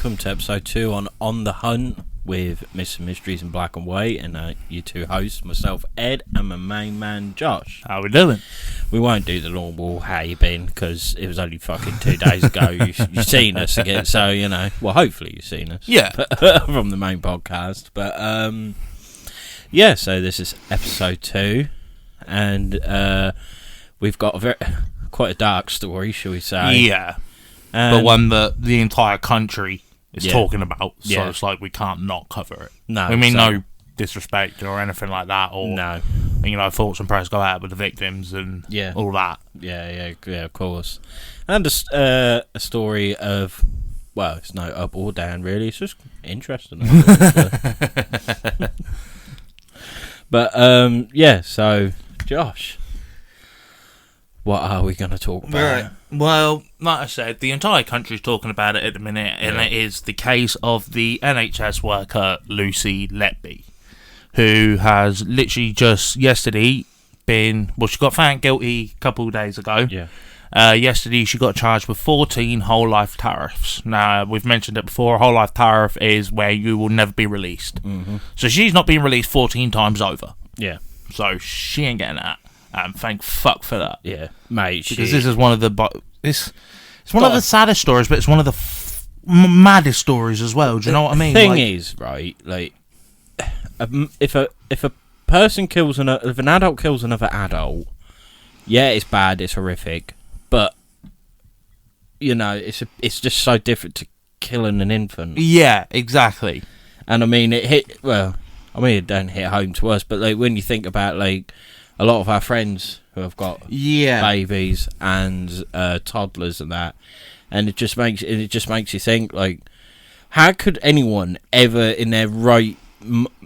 welcome to episode 2 on the Hunt with Mr. Mysteries in Black and White, and you two hosts, myself Ed and my main man Josh. How we doing? We won't do the normal how you been, because it was only fucking 2 days ago you've seen us again, so you know, well hopefully you've seen us, yeah, from the main podcast. But yeah, so this is episode 2, and we've got quite a dark story, shall we say? Yeah, but one that the entire country is talking about, so it's like we can't not cover it. No, I mean, no disrespect or anything like that, or no, you know, thoughts and prayers go out with the victims and all that. Yeah, of course. And a story of, well, it's no up or down really. It's just interesting. But yeah. So, Josh, what are we going to talk about? Right. Well, like I said, the entire country's talking about it at the minute, and it is the case of the NHS worker Lucy Letby, who has literally just yesterday been, well, she got found guilty a couple of days ago. Yeah. Yesterday she got charged with 14 whole life tariffs. Now, we've mentioned it before, a whole life tariff is where you will never be released. Mm-hmm. So she's not being released 14 times over. Yeah. So she ain't getting that. Thank fuck for that. Yeah, mate. Because this is one of the it's one of the saddest stories, but it's one of the maddest stories as well. Do you know what I mean? The thing is, right, like, if a person kills if an adult kills another adult, yeah, it's bad, it's horrific, but you know, it's just so different to killing an infant. Yeah, exactly. And I mean, it don't hit home to us, but like when you think about like a lot of our friends who have got babies and toddlers and that, and it just makes you think, like, how could anyone ever in their right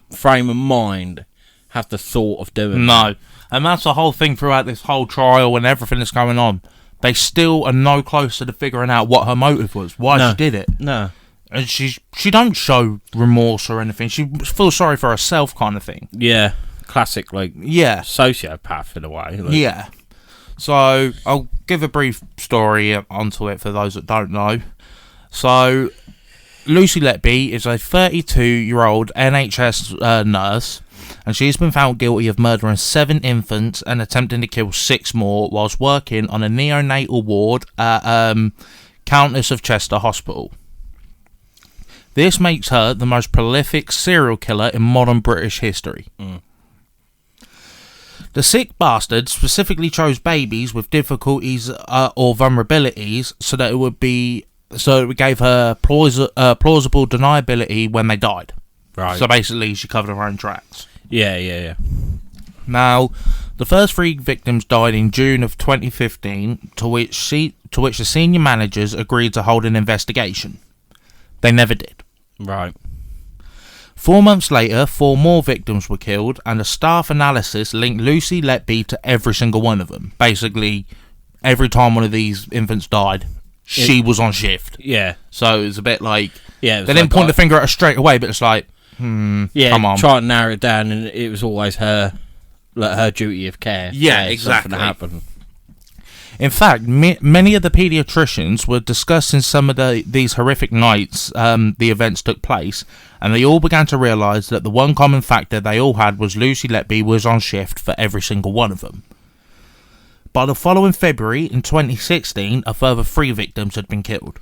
frame of mind have the thought of doing that? And that's the whole thing throughout this whole trial and everything that's going on. They still are no closer to figuring out what her motive was, why she did it. No. And she don't show remorse or anything. She feels sorry for herself, kind of thing. Yeah. Classic, like, sociopath in a way. Like. Yeah. So, I'll give a brief story onto it for those that don't know. So, Lucy Letby is a 32-year-old NHS nurse, and she's been found guilty of murdering 7 infants and attempting to kill 6 more whilst working on a neonatal ward at Countess of Chester Hospital. This makes her the most prolific serial killer in modern British history. Mm. The sick bastard specifically chose babies with difficulties or vulnerabilities so it gave her plausible deniability when they died. Right. So basically, she covered her own tracks. Yeah. Now, the first 3 victims died in June of 2015, to which the senior managers agreed to hold an investigation. They never did. Right. 4 months later, 4 more victims were killed, and a staff analysis linked Lucy Letby to every single one of them. Basically, every time one of these infants died, she was on shift. Yeah. So it was a bit like... Yeah, they didn't point the finger at her straight away, but it's like, come on. Try to narrow it down, and it was always her duty of care. Yeah, exactly. Something to happen. In fact, many of the paediatricians were discussing some of these horrific nights the events took place, and they all began to realise that the one common factor they all had was Lucy Letby was on shift for every single one of them. By the following February, in 2016, a further 3 victims had been killed.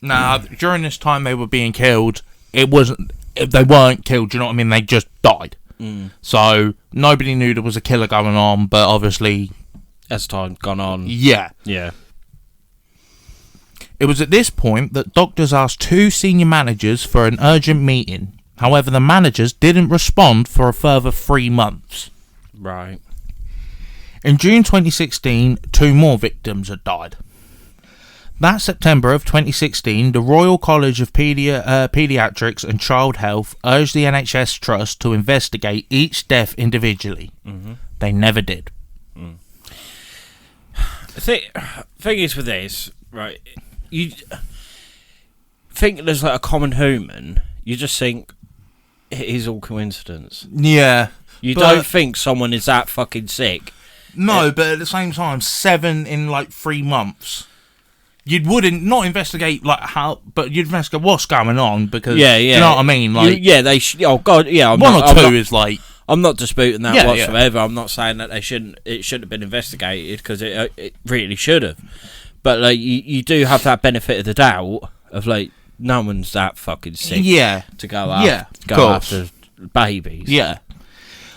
Now, during this time they were being killed, they weren't killed, do you know what I mean? They just died. Mm. So, nobody knew there was a killer going on, but obviously... As time gone on. Yeah. It was at this point that doctors asked 2 senior managers for an urgent meeting. However, the managers didn't respond for a further 3 months. Right. In June 2016, 2 more victims had died. That September of 2016, the Royal College of Paediatrics and Child Health urged the NHS Trust to investigate each death individually. Mm-hmm. They never did. Mm. The thing is with this, right, you think there's like a common human, you just think it is all coincidence. Yeah. You don't think someone is that fucking sick. No, but at the same time, 7 in like 3 months. you wouldn't not investigate like how, but you'd investigate what's going on because yeah. Do you know what I mean? Like they oh god, yeah. Is like. I'm not disputing that whatsoever. Yeah. I'm not saying that it shouldn't have been investigated because it really should have. But like you do have that benefit of the doubt of like no one's that fucking sick to go after babies. Yeah.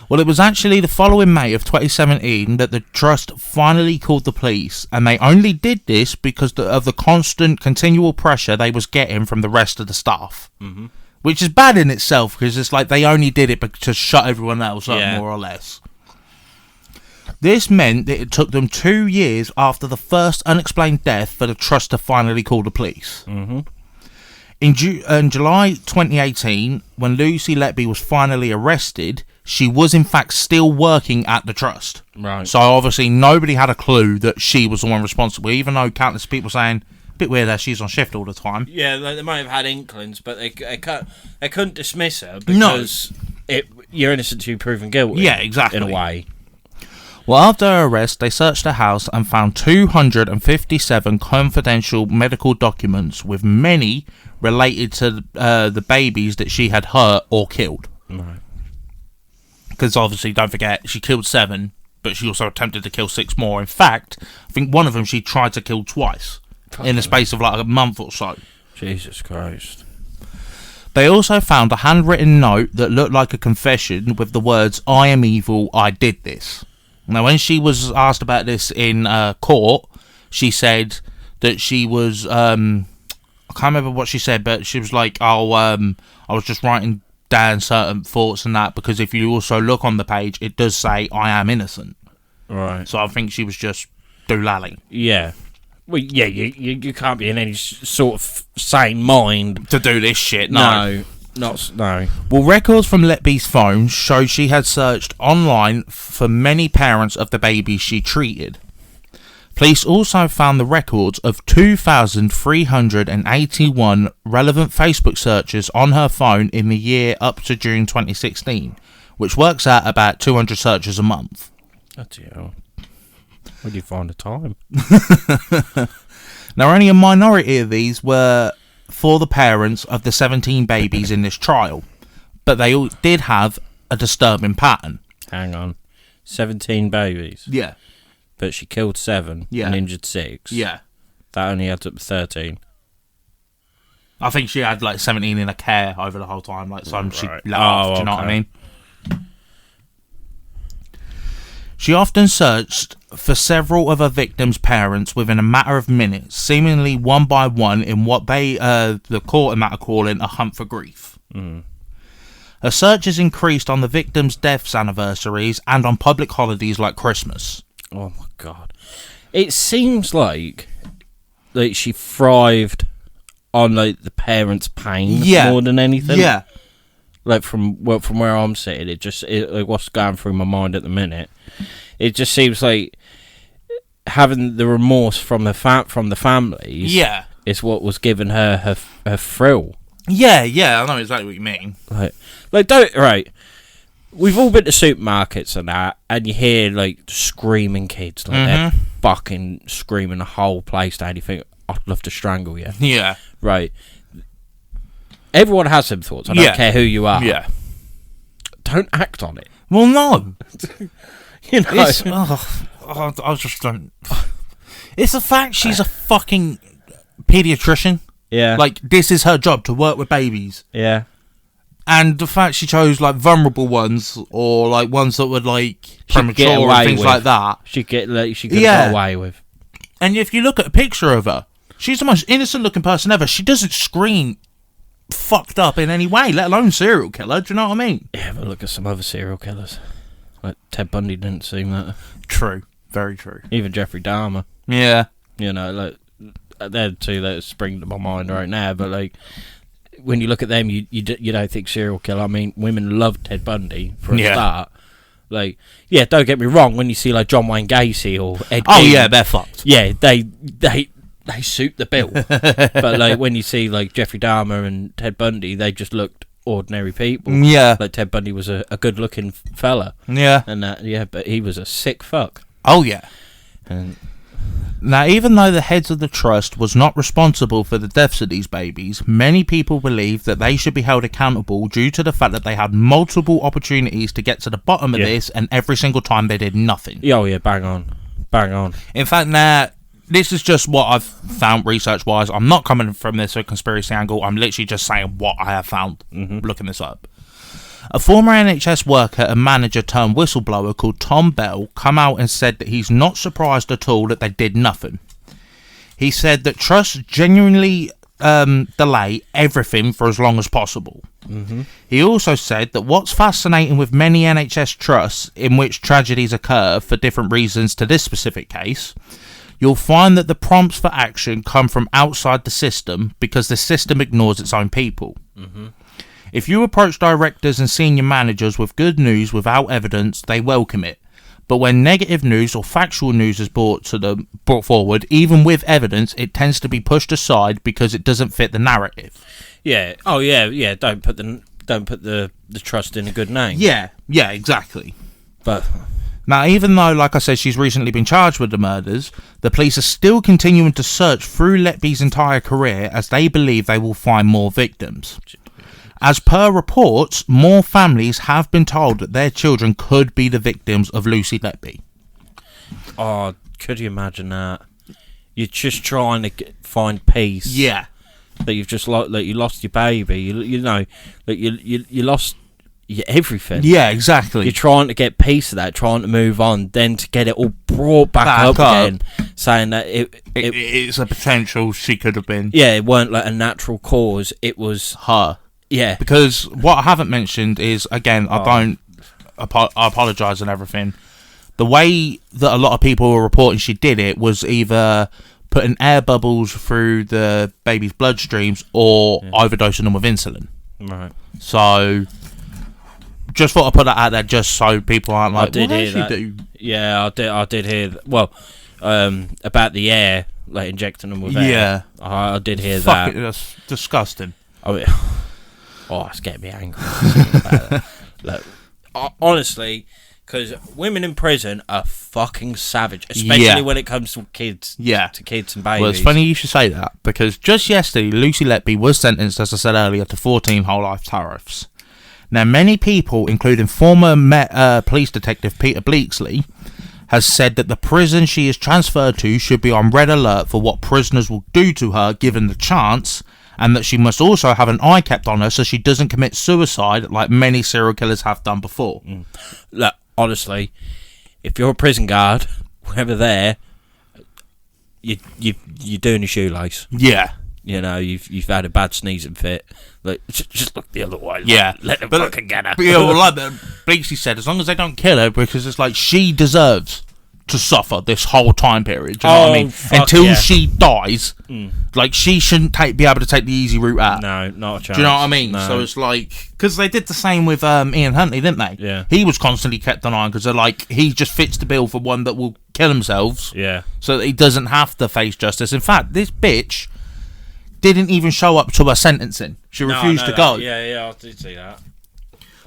Well, it was actually the following May of 2017 that the trust finally called the police, and they only did this because of the constant, continual pressure they was getting from the rest of the staff. Mm-hmm. Which is bad in itself, because it's like they only did it to shut everyone else up, more or less. This meant that it took them 2 years after the first unexplained death for the trust to finally call the police. Mm-hmm. In July 2018, when Lucy Letby was finally arrested, she was in fact still working at the trust. Right. So obviously nobody had a clue that she was the one responsible, even though countless people saying... Bit weird that she's on shift all the time. Yeah, they might have had inklings, but they couldn't dismiss her because you're innocent to be proven guilty. Yeah, exactly. In a way. Well, after her arrest, they searched her house and found 257 confidential medical documents, with many related to the babies that she had hurt or killed. Right. Because obviously, don't forget, she killed 7, but she also attempted to kill 6 more. In fact, I think one of them she tried to kill twice. In the space of like a month or so. Jesus Christ. They also found a handwritten note that looked like a confession with the words, "I am evil, I did this." Now, when she was asked about this in court, she said that she was, I can't remember what she said, but she was like, I was just writing down certain thoughts and that, because if you also look on the page, it does say, "I am innocent." Right. So I think she was just doolally. Yeah. Well, yeah, you can't be in any sort of sane mind to do this shit. No. No. Well, records from Letby's phone show she had searched online for many parents of the babies she treated. Police also found the records of 2,381 relevant Facebook searches on her phone in the year up to June 2016, which works out about 200 searches a month. That's where do you find the time? Now, only a minority of these were for the parents of the 17 babies in this trial, but they all did have a disturbing pattern. Hang on. 17 babies? Yeah. But she killed 7 and injured 6? Yeah. That only adds up to 13? I think she had like 17 in a care over the whole time, like some she let off, do you know what I mean? She often searched for several of her victims' parents within a matter of minutes, seemingly one by one, in what the court are calling a hunt for grief. Mm. Her searches increased on the victims' deaths anniversaries and on public holidays like Christmas. Oh my God. It seems like she thrived on like the parents' pain more than anything. Yeah. Like from where I'm sitting, like what's going through my mind at the minute. It just seems like having the remorse from the families, is what was giving her thrill. Yeah, I know exactly what you mean. We've all been to supermarkets and that, and you hear like screaming kids, like they're fucking screaming the whole place down. You think, I'd love to strangle you. Yeah, right. Everyone has some thoughts. I don't care who you are. Yeah. Don't act on it. Well, no. You know. I just don't. It's the fact she's a fucking pediatrician. Yeah. Like, this is her job, to work with babies. Yeah. And the fact she chose, like, vulnerable ones, or, like, ones that were, like, premature and things like that. She could get away with. And if you look at a picture of her, she's the most innocent-looking person ever. She doesn't scream fucked up in any way, let alone serial killer. Do you know what I mean? Yeah, but look at some other serial killers. Like Ted Bundy didn't seem that. True. Very true. Even Jeffrey Dahmer. Yeah. You know, like, they're the two that spring to my mind right now, but, like, when you look at them, you don't think serial killer. I mean, women love Ted Bundy, for a start. Like, yeah, don't get me wrong, when you see, like, John Wayne Gacy or Ed Gein, yeah, they're fucked. Yeah, they suit the bill. But, like, when you see, like, Jeffrey Dahmer and Ted Bundy, they just looked ordinary people. Yeah. Like, Ted Bundy was a good-looking fella. Yeah. And, but he was a sick fuck. Oh, yeah. And Now, even though the heads of the trust was not responsible for the deaths of these babies, many people believe that they should be held accountable due to the fact that they had multiple opportunities to get to the bottom of this, and every single time they did nothing. Oh, yeah, bang on. Bang on. In fact, now, this is just what I've found research-wise. I'm not coming from this a conspiracy angle. I'm literally just saying what I have found looking this up. A former NHS worker and manager turned whistleblower called Tom Bell come out and said that he's not surprised at all that they did nothing. He said that trusts genuinely delay everything for as long as possible. He also said that what's fascinating with many NHS trusts in which tragedies occur for different reasons to this specific case, you'll find that the prompts for action come from outside the system because the system ignores its own people. If you approach directors and senior managers with good news without evidence, they welcome it. But when negative news or factual news is brought forward, even with evidence, it tends to be pushed aside because it doesn't fit the narrative. Yeah. Oh, yeah. Don't put the trust in a good name. Yeah, exactly. But now, even though, like I said, she's recently been charged with the murders, the police are still continuing to search through Letby's entire career as they believe they will find more victims. As per reports, more families have been told that their children could be the victims of Lucy Letby. Oh, could you imagine that? You're just trying to find peace. Yeah. That you've just you lost your baby. You know, that you lost everything. Yeah, exactly. You're trying to get peace of that, trying to move on, then to get it all brought back up again, saying that it's a potential she could have been. Yeah, it weren't like a natural cause. It was her. Yeah. Because what I haven't mentioned is, again, I apologise and everything. The way that a lot of people were reporting she did it was either putting air bubbles through the baby's bloodstreams or overdosing them with insulin. Right. So, just thought I'd put that out there just so people aren't like, I did hear that. do? Yeah, I did hear that. Well, about the air, like injecting them with air. Yeah. I did hear that. That's disgusting. Oh, it's getting me angry. Look, honestly, because women in prison are fucking savage, especially when it comes to kids. Yeah. To kids and babies. Well, it's funny you should say that, because just yesterday, Lucy Letby was sentenced, as I said earlier, to 14 whole life tariffs. Now, many people, including former police detective Peter Bleaksley, has said that the prison she is transferred to should be on red alert for what prisoners will do to her given the chance, and that she must also have an eye kept on her so she doesn't commit suicide like many serial killers have done before. Look, honestly, if you're a prison guard, whoever there, you're doing a shoelace. Yeah. You know, you've had a bad sneezing fit. Like, just look the other way. Like, yeah. Let them fucking get her. But yeah, well, like Bleaksy said, as long as they don't kill her, because it's like she deserves to suffer this whole time period. Do you know what I mean? Until she dies, like, she shouldn't be able to take the easy route out. No, not a chance. Do you know what I mean? No. So it's like, because they did the same with Ian Huntley, didn't they? Yeah. He was constantly kept on iron because they're like, he just fits the bill for one that will kill themselves. Yeah. So that he doesn't have to face justice. In fact, this bitch didn't even show up to her sentencing. She refused to go. Yeah, I did see that.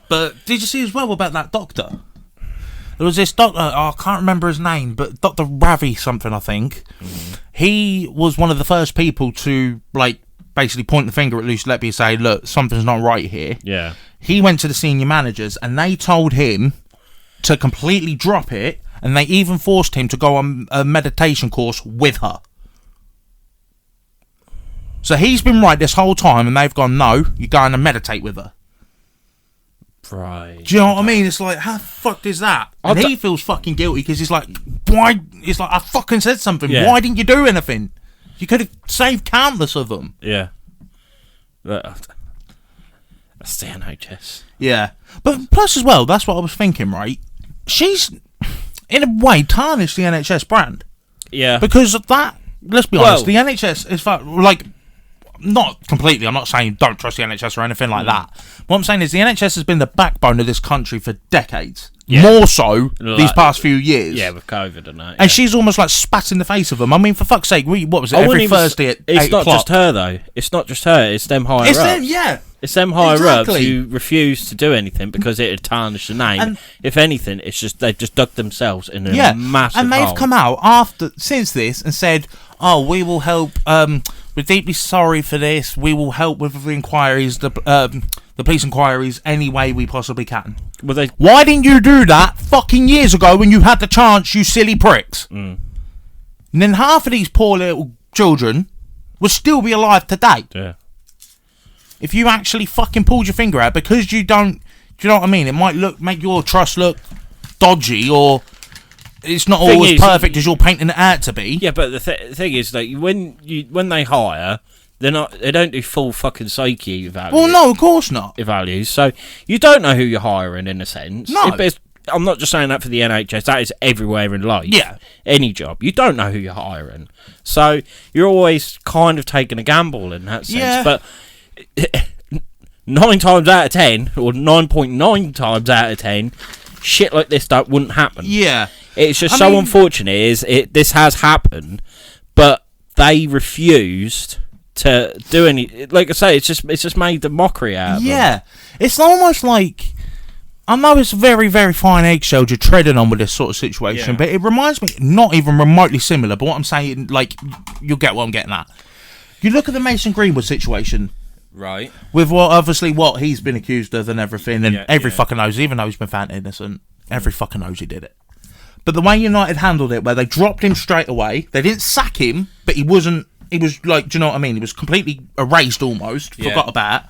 But did you see as well about that doctor? There was this doctor, I can't remember his name, but Dr. Ravi something, I think. He was one of the first people to, like, basically point the finger at Lucy Letby and say, look, something's not right here. Yeah. He went to the senior managers and they told him to completely drop it, and they even forced him to go on a meditation course with her. So he's been right this whole time, and they've gone, no, you're going to meditate with her. Right. Do you know what I mean? It's like, how fucked is that? And he feels fucking guilty because he's like, why? It's like, I fucking said something. Yeah. Why didn't you do anything? You could have saved countless of them. Yeah. That's the NHS. Yeah. But plus as well, that's what I was thinking, right? She's, in a way, tarnished the NHS brand. Yeah. Because of that, let's be honest, the NHS is like, not completely, I'm not saying don't trust the NHS or anything like that. What I'm saying is the NHS has been the backbone of this country for decades. Yeah. More so these past few years. Yeah, with COVID and that. Yeah. And she's almost like spat in the face of them. I mean, for fuck's sake, what was it, every Thursday at 8 o'clock? It's not just her, though. It's not just her, it's them higher ups. Yeah. It's them higher ups who refuse to do anything because it would tarnish the name. And if anything, it's just they've just dug themselves in a massive and they've hole. come out since this and said, "Oh, we will help. We're deeply sorry for this. We will help with the inquiries, the police inquiries, any way we possibly can." Well, why didn't you do that fucking years ago when you had the chance, you silly pricks? Mm. And then half of these poor little children would still be alive today. Yeah. If you actually fucking pulled your finger out because you don't, do you know what I mean? It might make your trust look dodgy, or it's not always perfect as you're painting it out to be. Yeah, but the thing is, like, when they hire, they don't do full fucking psyche values. Well, no, of course not. Values, so you don't know who you're hiring in a sense. No. I'm not just saying that for the NHS. That is everywhere in life. Yeah. Any job, you don't know who you're hiring, so you're always kind of taking a gamble in that sense. Yeah. But 9 times out of 10, or 9.9 times out of 10, shit like this wouldn't happen. Yeah. It's just unfortunate. This has happened, but they refused to do any. Like I say, it's just made the mockery out of them. Yeah. It's almost like, I know it's a very, very fine eggshell you're treading on with this sort of situation, but it reminds me, not even remotely similar, but what I'm saying, like, you'll get what I'm getting at. You look at the Mason Greenwood situation. Right. With what he's been accused of and everything, and every fucking knows, even though he's been found innocent, every fucking knows he did it. But the way United handled it, where they dropped him straight away, they didn't sack him, but he was like, do you know what I mean? He was completely erased almost, forgot about.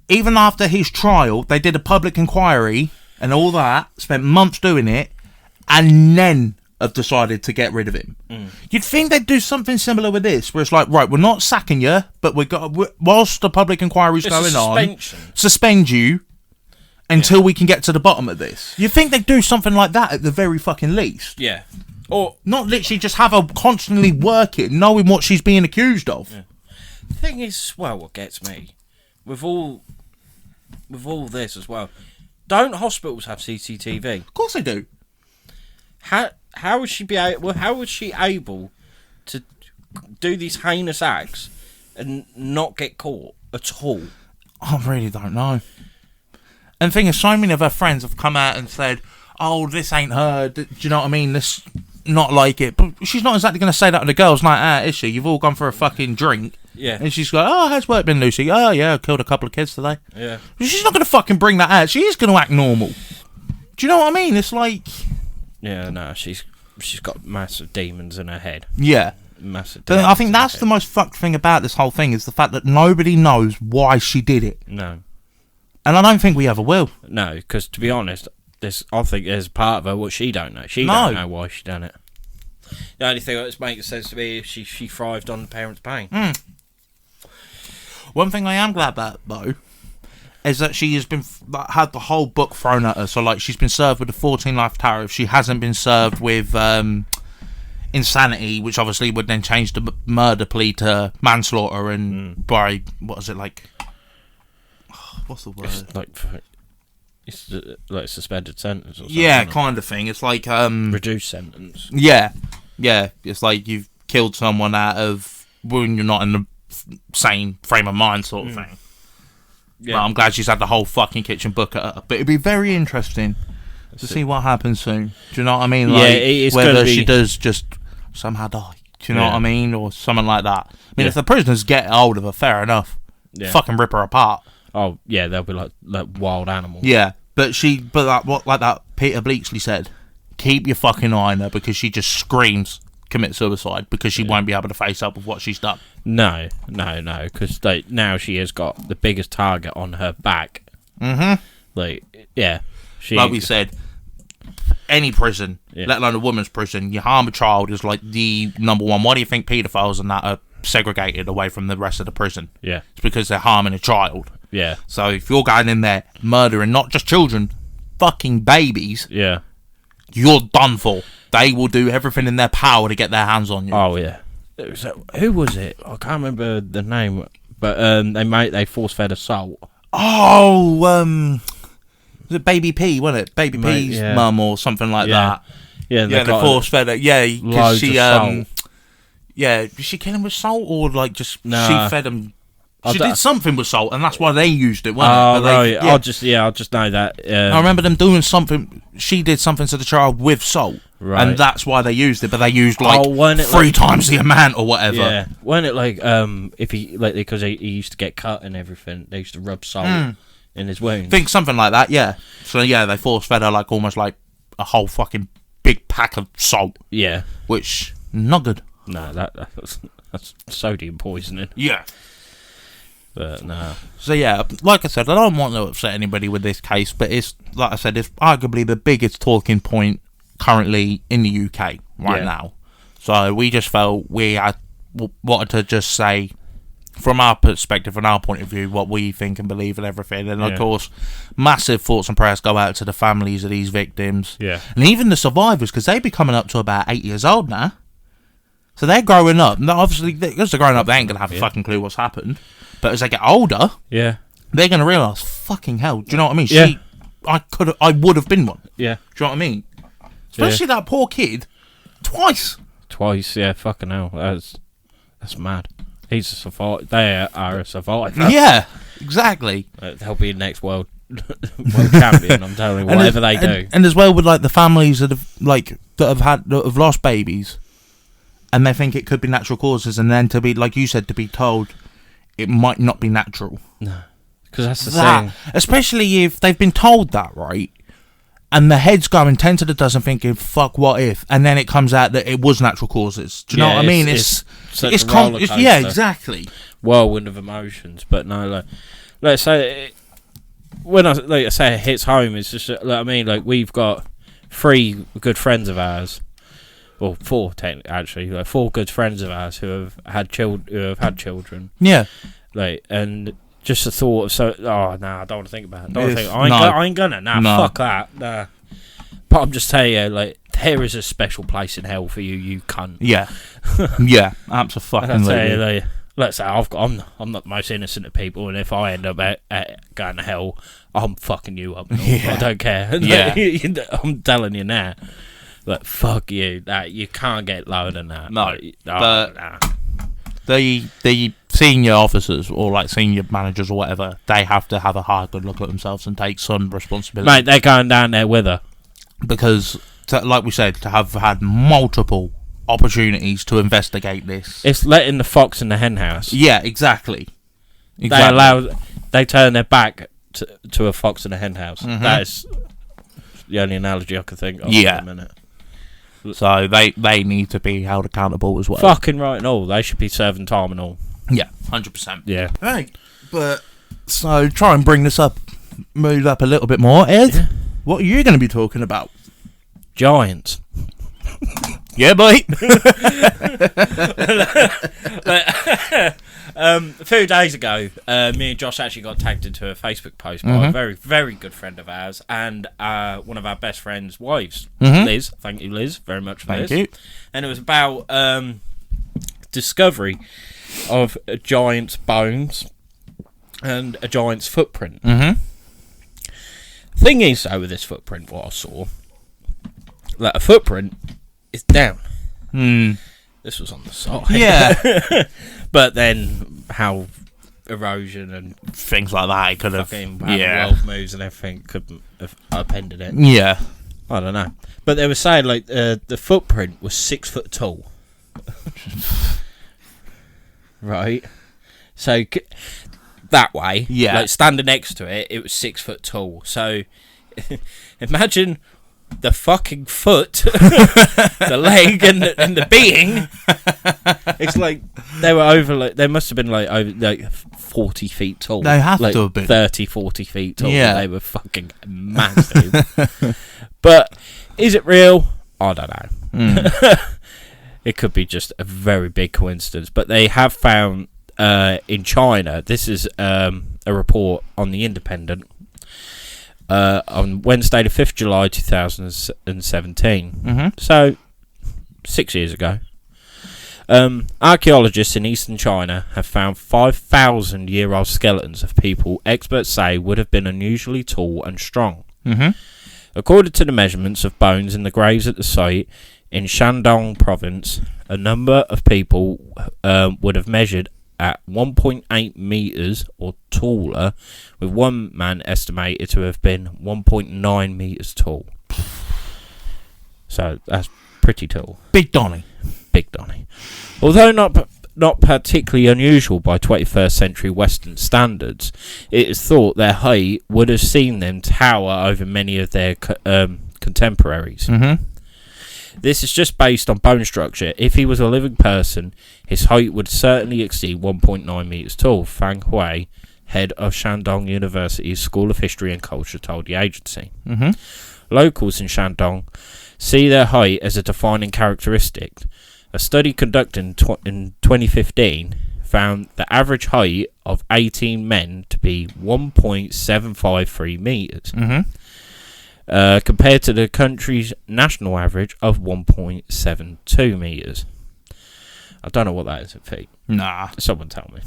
Even after his trial, they did a public inquiry and all that, spent months doing it, and then have decided to get rid of him. You'd think they'd do something similar with this, where it's like, right, we're not sacking you, but whilst the public inquiry's going on, suspend you until we can get to the bottom of this. You'd think they'd do something like that at the very fucking least. Yeah. Or not literally just have her constantly working, knowing what she's being accused of. Yeah. The thing is, well, what gets me, with all this as well, don't hospitals have CCTV? Of course they do. How would she able to do these heinous acts and not get caught at all? I really don't know. And the thing is, so many of her friends have come out and said, "Oh, this ain't her. Do you know what I mean? This not like it." But she's not exactly going to say that to the girls' night out, is she? You've all gone for a fucking drink. Yeah. And she's like, "Oh, how's work been, Lucy? Oh, yeah, I killed a couple of kids today." Yeah. She's not going to fucking bring that out. She is going to act normal. Do you know what I mean? It's like... Yeah, no, she's got massive demons in her head. Yeah. Massive demons. But I think that's the most fucked thing about this whole thing, is the fact that nobody knows why she did it. No. And I don't think we ever will. No, because to be honest, I think there's part of her what she don't know. She don't know why she done it. The only thing that makes sense to me is she thrived on the parents' pain. One thing I am glad about, though, is that she has been had the whole book thrown at her. So, like, she's been served with the 14 life tariff. She hasn't been served with insanity, which obviously would then change the murder plea to manslaughter and by, what is it, like... What's the word? It's like suspended sentence or something. Yeah, kind of thing. It's like... reduced sentence. Yeah. Yeah. It's like you've killed someone out of when you're not in the same frame of mind sort of thing. Yeah. But I'm glad she's had the whole fucking kitchen book at her. But it'd be very interesting to see what happens soon. Do you know what I mean? Yeah, like, it's whether she does just somehow die. Do you know what I mean? Or something like that. I mean, if the prisoners get hold of her, fair enough. Yeah. Fucking rip her apart. Oh, yeah, they'll be like wild animals. Yeah, but like that Peter Bleaksley said, keep your fucking eye on her, because she just screams commit suicide, because she won't be able to face up with what she's done. No, because now she has got the biggest target on her back. Like, yeah. Like we said, any prison, let alone a woman's prison, you harm a child is like the number one. Why do you think paedophiles and that are segregated away from the rest of the prison? Yeah. It's because they're harming a child. Yeah. So if you're going in there murdering not just children, fucking babies, you're done for. They will do everything in their power to get their hands on you. Oh yeah. Who was it? I can't remember the name, but they force fed assault. Oh, was it Baby P? Wasn't it Baby P's mum or something like that? Yeah, they force fed it. Yeah, because she did she kill him with salt, or like just she fed him She did something with salt, and that's why they used it, wasn't it? Oh, right. Yeah. I'll just know that. I remember them doing something. She did something to the child with salt, right. And that's why they used it. But they used three times the amount or whatever. Yeah, weren't it if he because he used to get cut and everything, they used to rub salt in his wounds. Think something like that. Yeah. So yeah, they force fed her almost like a whole fucking big pack of salt. Yeah, which not good. No, that's sodium poisoning. Yeah. But no. So yeah, like I said, I don't want to upset anybody with this case, but it's like I said, it's arguably the biggest talking point currently in the UK right now. So we just felt we wanted to just say, from our perspective, from our point of view, what we think and believe and everything. And of course, massive thoughts and prayers go out to the families of these victims, and even the survivors, because they be coming up to about 8 years old now. So they're growing up. Now, obviously, because they're growing up, they ain't gonna have a fucking clue what's happened. But as they get older, they're going to realise, fucking hell, do you know what I mean? Yeah. I would have been one. Yeah. Do you know what I mean? Especially that poor kid, twice. Yeah, fucking hell. That's mad. He's a survivor. They are a survivor. Yeah, exactly. They'll be next world champion, I'm telling you, whatever they do. And as well with the families that have lost babies, and they think it could be natural causes, and then to be, like you said, to be told it might not be natural. No, because that's the thing. Especially if they've been told that, right? And the head's going 10 to the dozen thinking, fuck, what if? And then it comes out that it was natural causes. Do you know what I mean? It's yeah, exactly. Whirlwind of emotions. But no, let's say, when I say it hits home, it's just, we've got 3 good friends of ours. Well, 4 technically, actually, 4 good friends of ours who have had children. Yeah. And just the thought of I don't want to think about it. I ain't gonna. Fuck that. Nah. But I'm just telling you, there is a special place in hell for you, you cunt. Yeah. Yeah, absolutely. Let's say I'm not the most innocent of people, and if I end up going to hell, I'm fucking you up. I don't care. Yeah. I'm telling you now. Fuck you. You can't get lower than that. No. The senior officers or senior managers or whatever, they have to have a hard good look at themselves and take some responsibility. Mate, they're going down there with her. Because, like we said, to have had multiple opportunities to investigate this. It's letting the fox in the hen house. Yeah, exactly. They turn their back to a fox in a hen house. Mm-hmm. That is the only analogy I could think of in a minute. So they need to be held accountable as well. Fucking right and all. They should be serving time and all. Yeah, 100%. Yeah. Right. But, so try and bring this up, move up a little bit more. Ed, what are you going to be talking about? Giants. Yeah, boy. A few days ago, me and Josh actually got tagged into a Facebook post by a very, very good friend of ours and one of our best friends' wives, Liz. Thank you, Liz, very much for this. Thank you. And it was about discovery of a giant's bones and a giant's footprint. Thing is, though, with this footprint, what I saw, a footprint is down. This was on the side. Yeah. But then how erosion and things like that, it could have, world moves and everything could have upended it. Yeah. I don't know. But they were saying the footprint was 6 foot tall. Right. So that way, standing next to it, it was 6 foot tall. So imagine the fucking foot, the leg, and the being. It's they were over. They must have been over 40 feet tall. They have to have been 30, 40 feet tall. Yeah, they were fucking massive. But is it real? I don't know. It could be just a very big coincidence. But they have found in China. This is a report on the Independent. On Wednesday, the 5th July 2017. So, 6 years ago. Archaeologists in eastern China have found 5,000-year-old skeletons of people experts say would have been unusually tall and strong. According to the measurements of bones in the graves at the site in Shandong province, a number of people would have measured at 1.8 metres or taller, with one man estimated to have been 1.9 metres tall. So that's pretty tall. Big Donny. Big Donny. Although not particularly unusual by 21st century Western standards, it is thought their height would have seen them tower over many of their contemporaries. Mm-hmm. This is just based on bone structure. If he was a living person, his height would certainly exceed 1.9 metres tall, Fang Hui, head of Shandong University's School of History and Culture, told the agency. Mm-hmm. Locals in Shandong see their height as a defining characteristic. A study conducted in 2015 found the average height of 18 men to be 1.753 metres, compared to the country's national average of 1.72 metres. I don't know what that is in feet. Nah. Someone tell me.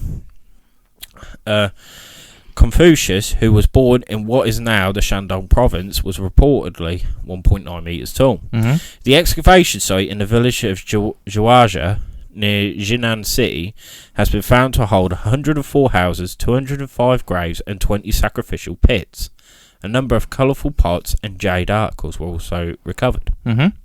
Confucius, who was born in what is now the Shandong province, was reportedly 1.9 metres tall. Mm-hmm. The excavation site in the village of Zhuazha, near Jinan City, has been found to hold 104 houses, 205 graves and 20 sacrificial pits. A number of colourful pots and jade articles were also recovered. Mm-hmm.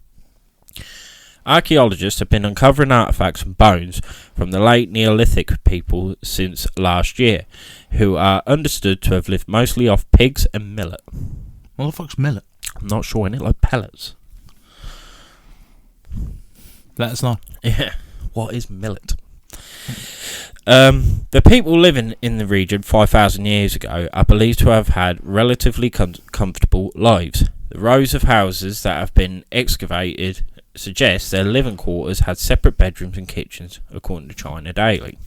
Archaeologists have been uncovering artefacts and bones from the late Neolithic people since last year, who are understood to have lived mostly off pigs and millet. What the fuck's millet? I'm not sure, in it like pellets. Let us know. Yeah, what is millet? The people living in the region 5,000 years ago are believed to have had relatively comfortable lives. The rows of houses that have been excavated suggest their living quarters had separate bedrooms and kitchens, according to China Daily.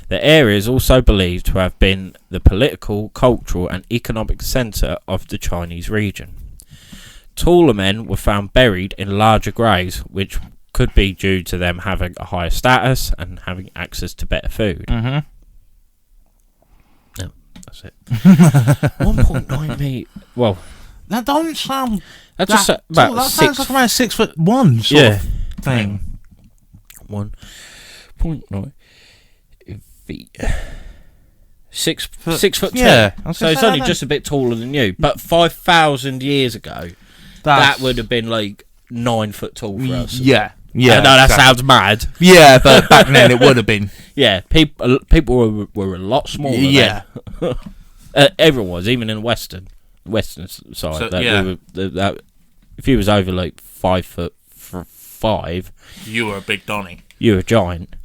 The area is also believed to have been the political, cultural and economic centre of the Chinese region. Taller men were found buried in larger graves, which could be due to them having a higher status and having access to better food. Mm-hmm. No, that's it. 1.9 metre. Well, that don't sound. That sounds like around 6'1" sort of thing. 1.9 feet. 6 foot 2. Yeah. So it's only just a bit taller than you. But 5,000 years ago, that would have been like 9 foot tall for us. Yeah. Yeah. I know that sounds mad. Yeah, but back then it would have been. Yeah, people were a lot smaller. Yeah. Everyone was, even in the western side. So, that if you was over like 5'5", you were a big Donny. You were a giant.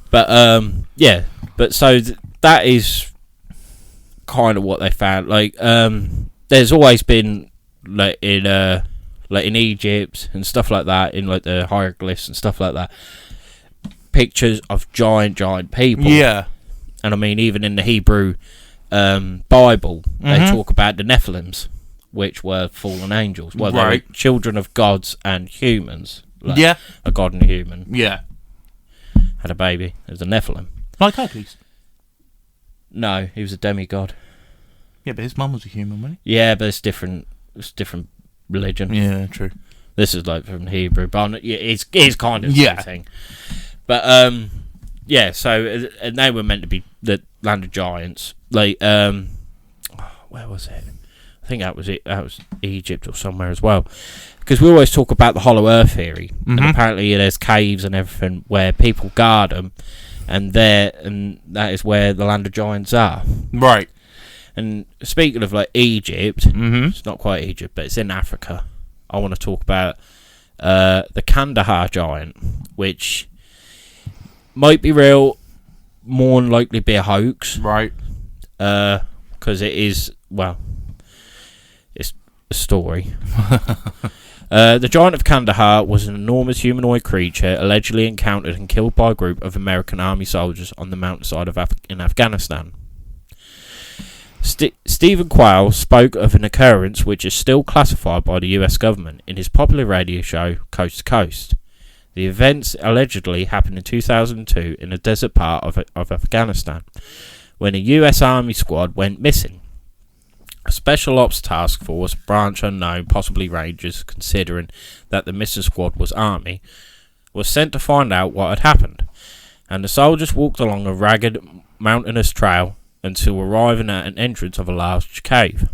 But so that is kind of what they found. Like, there's always been like in Egypt and stuff like that, in like the hieroglyphs and stuff like that, pictures of giant people. Yeah. And I mean, even in the Hebrew Bible, they talk about the Nephilims, which were fallen angels. Well, they were children of gods and humans. Like a god and a human. Yeah. Had a baby. It was a Nephilim. Like Hercules? No, he was a demigod. Yeah, but his mum was a human, wasn't he? Yeah, but it's different religion. Yeah, true. This is like from Hebrew, but it's kind of the same thing. But so and they were meant to be the land of giants. Like where was it? I think that was it. That was Egypt or somewhere as well. Because we always talk about the hollow earth theory, and apparently there's caves and everything where people guard them, and that is where the land of giants are. Right. And speaking of like Egypt, it's not quite Egypt, but it's in Africa. I want to talk about the Kandahar giant, which might be real, more than likely be a hoax. Right. Because it is, well, it's a story. The giant of Kandahar was an enormous humanoid creature allegedly encountered and killed by a group of American army soldiers on the mountainside in Afghanistan. Stephen Quayle spoke of an occurrence which is still classified by the US government in his popular radio show Coast to Coast. The events allegedly happened in 2002 in a desert part of Afghanistan, when a US Army squad went missing. A Special Ops Task Force, branch unknown, possibly Rangers, considering that the missing squad was Army, was sent to find out what had happened. and the soldiers walked along a ragged mountainous trail until arriving at an entrance of a large cave.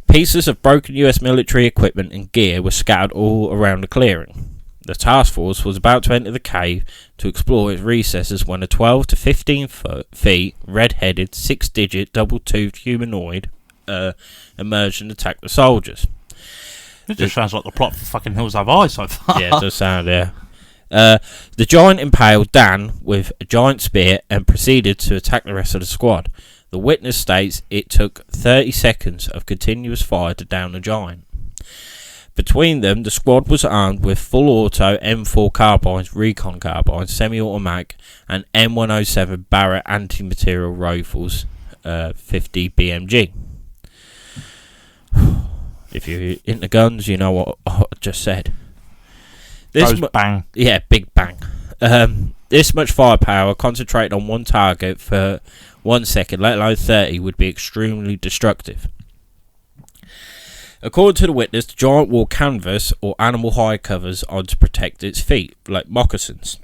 Pieces of broken US military equipment and gear were scattered all around the clearing. The task force was about to enter the cave to explore its recesses when a 12 to 15 feet, red-headed, 6-digit, double-toothed humanoid emerged and attacked the soldiers. It just sounds like the plot for fucking Hills Have Eyes so far. Yeah, it does sound, yeah. The giant impaled Dan with a giant spear and proceeded to attack the rest of the squad. The witness states it took 30 seconds of continuous fire to down the giant. Between them, the squad was armed with full auto M4 carbines, recon carbines, semi-automatic, and M107 Barrett anti-material rifles, 50 BMG. If you're into guns, you know what I just said. Bang. Yeah, big bang. This much firepower concentrated on one target for 1 second, let alone 30, would be extremely destructive. According to the witness, the giant wore canvas or animal hide covers on to protect its feet, like moccasins,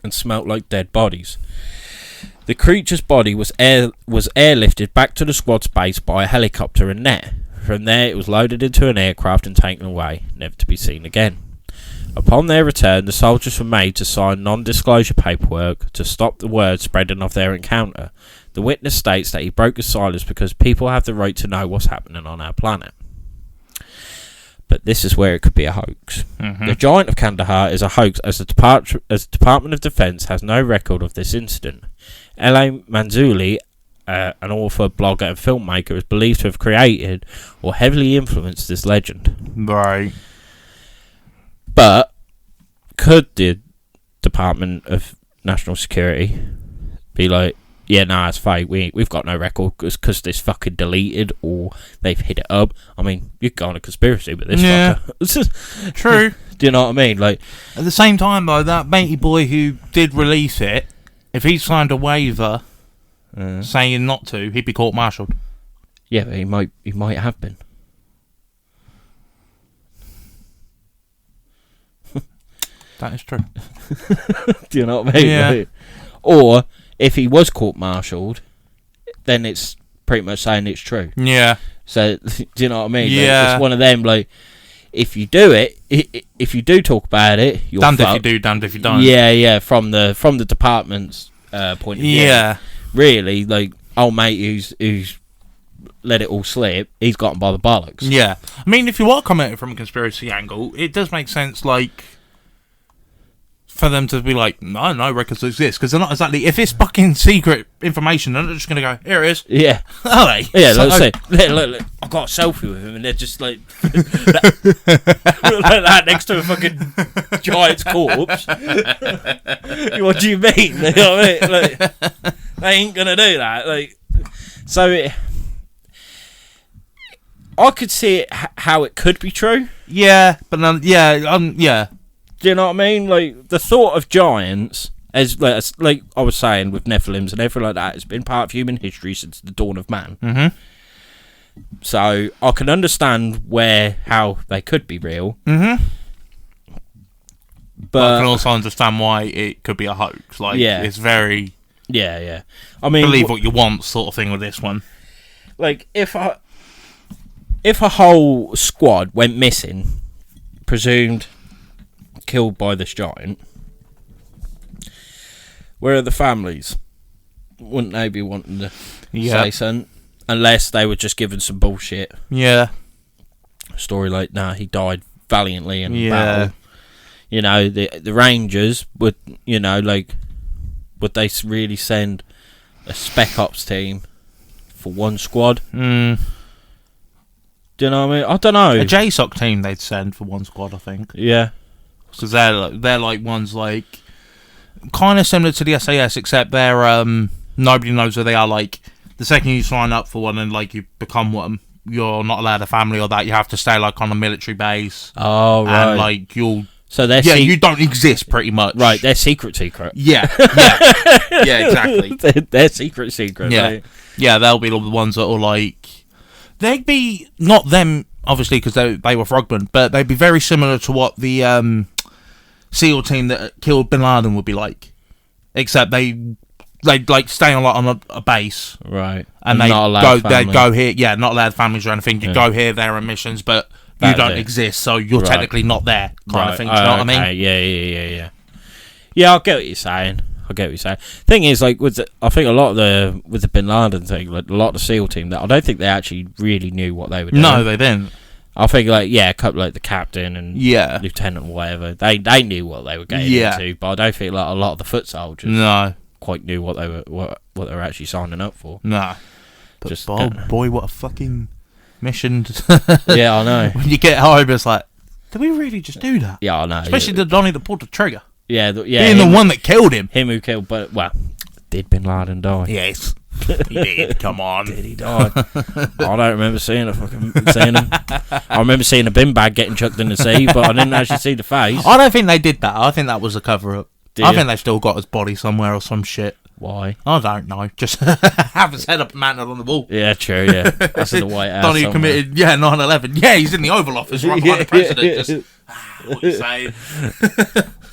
and smelt like dead bodies. The creature's body was airlifted back to the squad's base by a helicopter and net. From there, it was loaded into an aircraft and taken away, never to be seen again. Upon their return, the soldiers were made to sign non-disclosure paperwork to stop the word spreading of their encounter. The witness states that he broke the silence because people have the right to know what's happening on our planet. But this is where it could be a hoax. Mm-hmm. The Giant of Kandahar is a hoax as the Department of Defense has no record of this incident. L.A. Manzulli, an author, blogger and filmmaker, is believed to have created or heavily influenced this legend. Right. But could the Department of National Security be like, yeah, nah, it's fake. We've got no record because this fucking deleted or they've hid it up. I mean, you could go on a conspiracy with this fucker. True. Do you know what I mean? Like, at the same time, though, that matey boy who did release it, if he signed a waiver saying not to, he'd be court-martialed. Yeah, but he might have been. That is true. Do you know what I mean? Yeah. Like, or if he was court-martialed, then it's pretty much saying it's true. Yeah. So, do you know what I mean? Yeah. Like, it's one of them, like, if you do it, if you do talk about it, you're damned fucked. if you do, damned if you don't. Yeah, from the department's point of view. Yeah. Really, like, old mate who's let it all slip, he's gotten by the bollocks. Yeah. I mean, if you are commenting from a conspiracy angle, it does make sense, like, for them to be like, no records exist, because they're not exactly. If it's fucking secret information, they're not just going to go, here it is. Yeah. Are they? Yeah, so, let's say, look, I've got a selfie with him, and they're just like, like that next to a fucking giant's corpse. What do you mean? You know what I mean? Like, they ain't going to do that. Like, so I could see it, how it could be true. Yeah, but yeah. Do you know what I mean? Like, the thought of giants, as like I was saying with Nephilims and everything like that, has been part of human history since the dawn of man. Mm-hmm. So I can understand how they could be real. Mm-hmm. But I can also understand why it could be a hoax. Like, it's very yeah. I mean, believe what you want sort of thing with this one. Like, if a whole squad went missing, presumed killed by this giant, where are the families? Wouldn't they be wanting to say something? Unless they were just given some bullshit. Yeah. Story like, nah, he died valiantly in battle. You know, the Rangers would, you know, like, would they really send a Spec Ops team for one squad? Mm. Do you know what I mean? I don't know. A JSOC team they'd send for one squad, I think. Yeah. Because they're like ones like kind of similar to the SAS, except they're nobody knows where they are. Like, the second you sign up for one and like you become one, you're not allowed a family or that. You have to stay like on a military base. Oh, right. And like so they're you don't exist pretty much. Right, they're secret. Yeah, exactly. they're secret. Yeah, right? Yeah, they'll be the ones that are like, they'd be not them obviously because they were frogmen, but they'd be very similar to what the SEAL team that killed Bin Laden would be like. Except they'd like stay on a base, right? And they'd go here. Yeah, not allowed families or anything. You go here, there are missions, but you don't exist, so you're technically not there, kind of thing. Do you know what I mean? Yeah. Yeah, I get what you're saying. Thing is, like, I think a lot of the Bin Laden thing, like a lot of the SEAL team, that I don't think they actually really knew what they were doing. No, they didn't. I think, like, a couple, like the captain and lieutenant or whatever, they knew what they were getting into, but I don't think like a lot of the foot soldiers quite knew what they were actually signing up for. No, but just boy, what a fucking mission! Yeah, I know. When you get home, it's like, did we really just do that? Yeah, I know. Especially the Donnie that pulled the trigger. Yeah, being the one that killed him. Him who killed, but did Bin Laden die? Yes. He did. Come on. Did he die? I don't remember seeing him. I remember seeing a bin bag getting chucked in the sea, but I didn't actually see the face. I don't think they did that. I think that was a cover-up. I think they've still got his body somewhere or some shit. Why? I don't know. Just have his head up mounted on the wall. Yeah, true, yeah. That's in the White House. Donnie committed, 9/11. Yeah, he's in the Oval Office right behind the president. Just, what are you saying?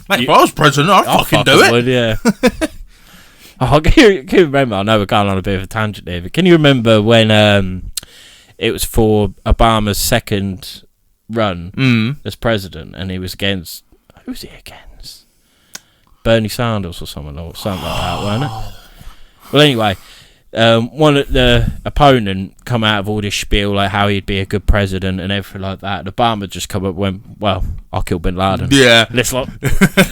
Mate, if I was president, I'd fucking do it. Would, yeah. Can you remember? I know we're going on a bit of a tangent here, but can you remember when it was for Obama's second run as president, and he was against, who was he against? Bernie Sanders or something like that, wasn't it? Well, anyway, one of the opponent come out of all this spiel like how he'd be a good president and everything like that. And Obama just come up and went, "Well, I'll kill Bin Laden." Yeah, this like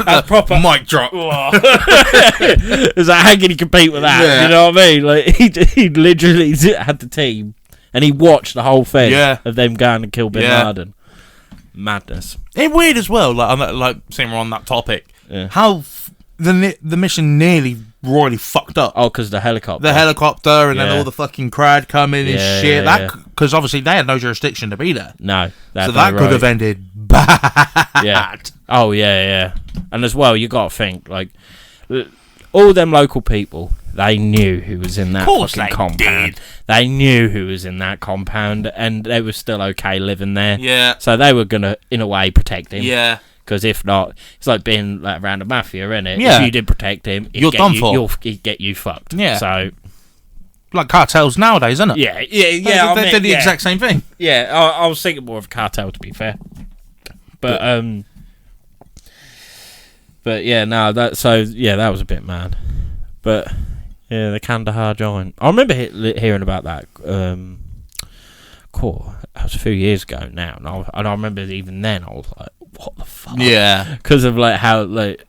a proper mic drop. It's like, how can he compete with that? Yeah. You know what I mean? Like he literally had the team and he watched the whole thing of them going to kill Bin Laden. Madness. It's weird as well. Like seeing we're on that topic. Yeah. How the mission nearly royally fucked up. Oh, because the helicopter. And then all the fucking crowd coming and shit. Because obviously they had no jurisdiction to be there. No. So that could have ended bad. Yeah. Oh, yeah. And as well, you got to think, like, all them local people, they knew who was in that fucking compound. They knew who was in that compound, and they were still okay living there. Yeah. So they were going to, in a way, protect him. Yeah. Because if not, it's like being like around a mafia, isn't it? Yeah. If you did protect him, you're done for. He'd get you fucked. Yeah. So, like cartels nowadays, isn't it? Yeah. They did the exact same thing. Yeah, I was thinking more of a cartel, to be fair. But yeah, no, that was a bit mad. But yeah, the Kandahar Giant. I remember hearing about that. Cool. That was a few years ago now, and I remember even then I was like, what the fuck? Yeah. Because of like how like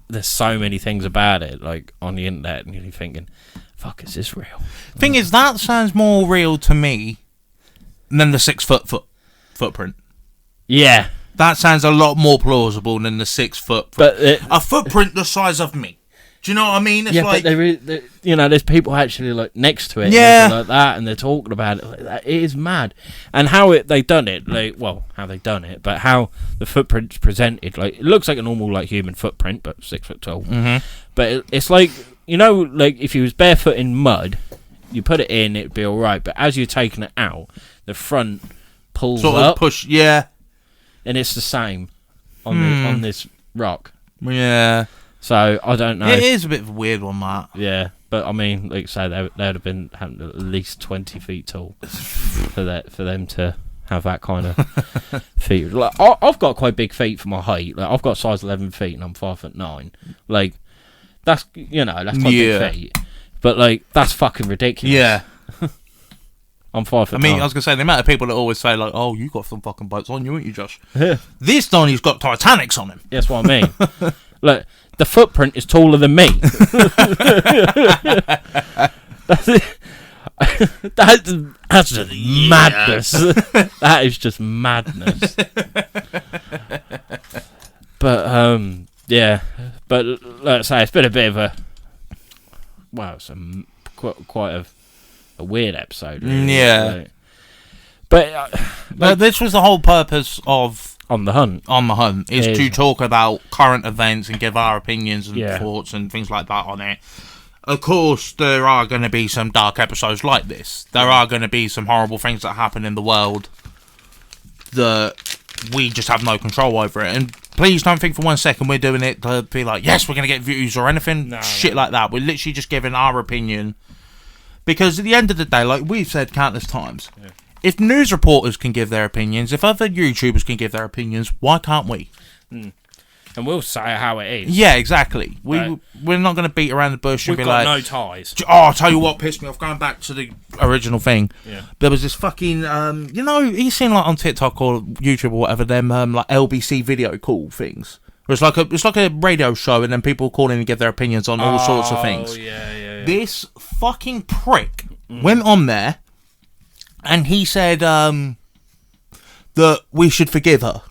there's so many things about it like on the internet, and you're thinking, fuck, is this real? Thing is, that sounds more real to me than the 6 foot footprint. Yeah. That sounds a lot more plausible than the 6 foot. A footprint the size of me. Do you know what I mean? It's like, but there's people actually like next to it, and like that, and they're talking about it like that. It is mad, and how they done it, but how the footprint's presented, like it looks like a normal like human footprint, but 6 foot tall. Mm-hmm. But it's like like if you was barefoot in mud, you put it in, it'd be all right. But as you're taking it out, the front pulls sort up, of push, and it's the same on this rock. Yeah. So I don't know. It is a bit of a weird one, Matt. Yeah, but I mean, like say they would have been at least 20 feet tall for them to have that kind of feet. Like I've got quite big feet for my height. Like I've got size 11 feet and I'm 5'9". Like that's quite big feet. But like that's fucking ridiculous. Yeah. I'm 5'9". I mean, I was gonna say the amount of people that always say like, "Oh, you got some fucking boats on you, ain't you, Josh?" Yeah. This Donnie's got Titanics on him. That's what I mean. Look, the footprint is taller than me. That's just madness. That is just madness. But yeah. But let's say it's been a bit of a it's quite a weird episode. Really, yeah. But this was the whole purpose of On the Hunt is to talk about current events and give our opinions and thoughts and things like that on it. Of course, there are going to be some dark episodes like this. There are going to be some horrible things that happen in the world that we just have no control over it. And Please don't think for 1 second we're doing it to be like, yes, we're going to get views or anything like that. We're literally just giving our opinion. Because at the end of the day, like we've said countless times, if news reporters can give their opinions, if other YouTubers can give their opinions, why can't we? And we'll say how it is. Yeah, exactly. We're not going to beat around the bush and be like... We've got no ties. Oh, I'll tell you what pissed me off, going back to the original thing. Yeah. There was this fucking... you know, you seen like on TikTok or YouTube or whatever, them like LBC video call things. It's like a radio show and then people call in and give their opinions on all sorts of things. Yeah. This fucking prick went on there and he said that we should forgive her.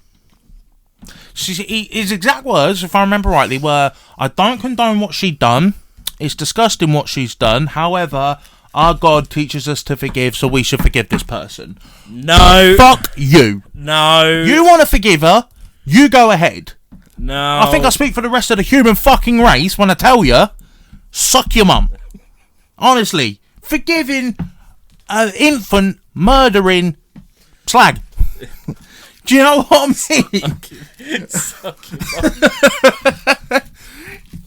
His exact words, if I remember rightly, were, I don't condone what she done. It's disgusting what she's done. However, our God teaches us to forgive, so we should forgive this person. No. Fuck you. No. You want to forgive her? You go ahead. No. I think I speak for the rest of the human fucking race when I tell you, suck your mum. Honestly, forgiving an infant murdering slag. Do you know what I mean?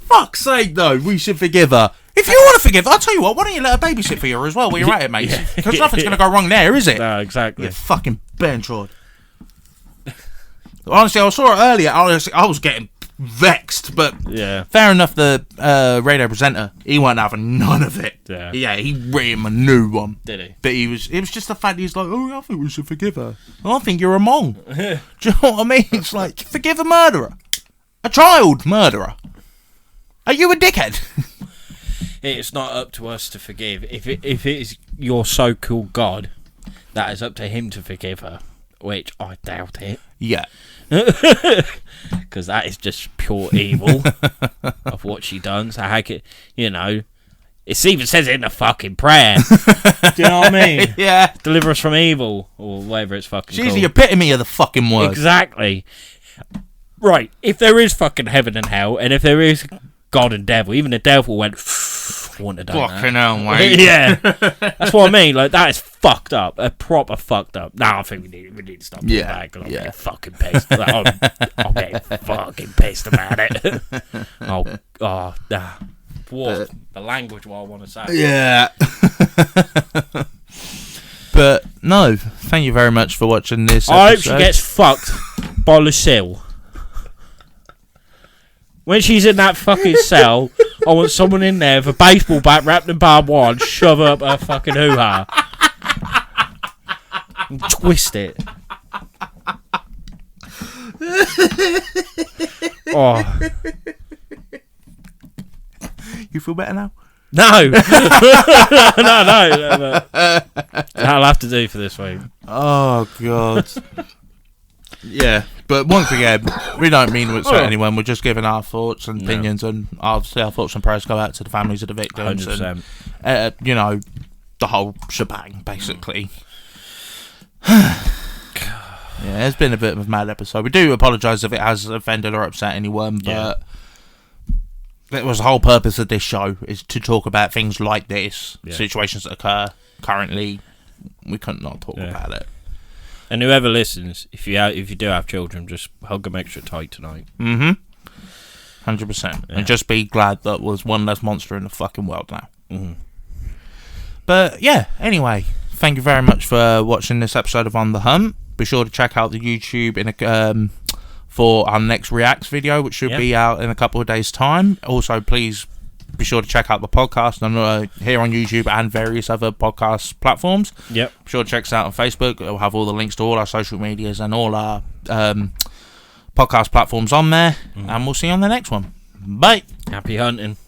Fuck's sake, though, we should forgive her. If you want to forgive her, I'll tell you what, why don't you let her babysit for you as well while you're at it, mate? Because nothing's going to go wrong there, is it? No, exactly. You fucking benchard. Honestly, I saw it earlier. I was getting vexed, but fair enough. The radio presenter, he wasn't having none of it. Yeah, he wrote him a new one. Did he? But it was just the fact he's like, oh, I think we should forgive her. I think you're a mong. Do you know what I mean? It's like, forgive a murderer, a child murderer. Are you a dickhead? It's not up to us to forgive. If it is your so-called God, that is up to him to forgive her, which I doubt it. Yeah. Because that is just pure evil of what she done. So how could, it even says it in the fucking prayer. Do you know what I mean? Yeah. Deliver us from evil, or whatever it's fucking She's called. the epitome of the fucking word. Exactly. Right, if there is fucking heaven and hell, and if there is God and devil, even the devil went, wouldn't have done fucking that. hell, mate. Yeah. That's what I mean. Like, that is fucked up. A proper fucked up. Nah, I think we need to stop doing that, because I'm getting fucking pissed. Like, I'm getting fucking pissed about it. What? The language, what I want to say. Yeah. But, no, thank you very much for watching this episode. I hope she gets fucked by Lucille. When she's in that fucking cell, I want someone in there with a baseball bat wrapped in barbed wire and shove up her fucking hoo-ha. And twist it. Oh. You feel better now? No. No. That'll have to do for this week. Oh, God. Yeah, but once again, we don't mean to upset anyone. We're just giving our thoughts and opinions, and obviously our thoughts and prayers go out to the families of the victims 100%. and, the whole shebang, basically. Yeah, it's been a bit of a mad episode. We do apologise if it has offended or upset anyone, but that was the whole purpose of this show, is to talk about things like this, situations that occur currently. We couldn't not talk about it. And whoever listens, if you do have children, just hug them extra tight tonight. 100%. And just be glad that there's one less monster in the fucking world now. But yeah, anyway, thank you very much for watching this episode of On the Hunt. Be sure to check out the YouTube for our next Reacts video, which should be out in a couple of days' time. Also, please be sure to check out the podcast here on YouTube and various other podcast platforms. Be sure to check us out on Facebook. We'll have all the links to all our social medias and all our podcast platforms on there. And we'll see you on the next one. Bye. Happy hunting.